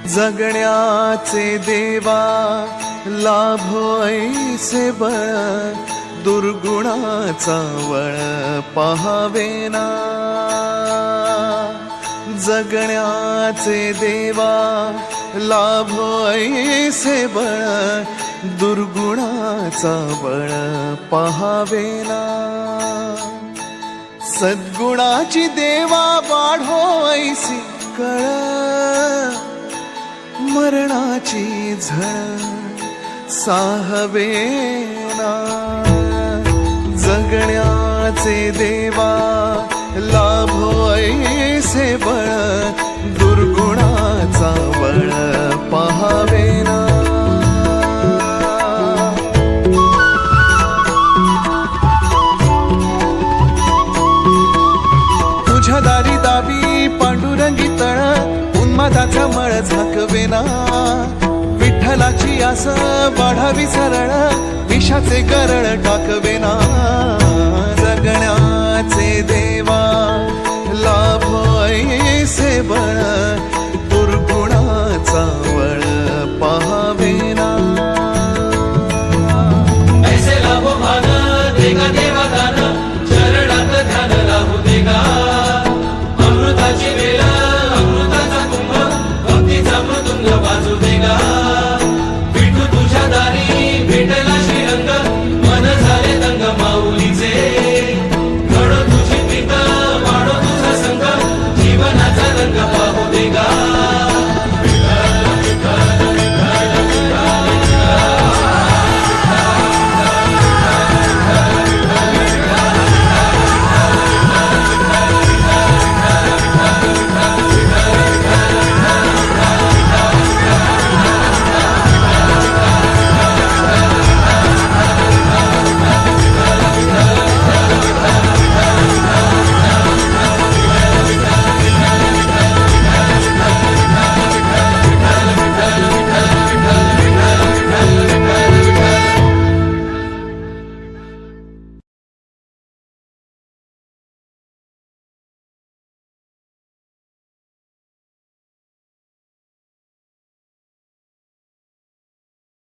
जगण्याचे देवा लाभो ऐसे बळ, दुर्गुणाचा वळ पहावेना। जगण्याचे देवा लाभो ऐसे बळ, दुर्गुणाचा बळ पहावेना। सद्गुणाची देवा वाढो ऐसी कळ, मरणाची झळ साहवेना। जगण्याचे देवा लाभो ऐसे बळ, दुर्गुणाचा बळ पहावेना। तुझ्या दारी दावी पांडुरंगी तळ, उन्मादाचा मळ झाकवेना। विठ्ठलाची आस वाढावी सरळ, विषाचे गरळ टाकवेना। जगण्याचे देवा लाभो ऐसे बळ,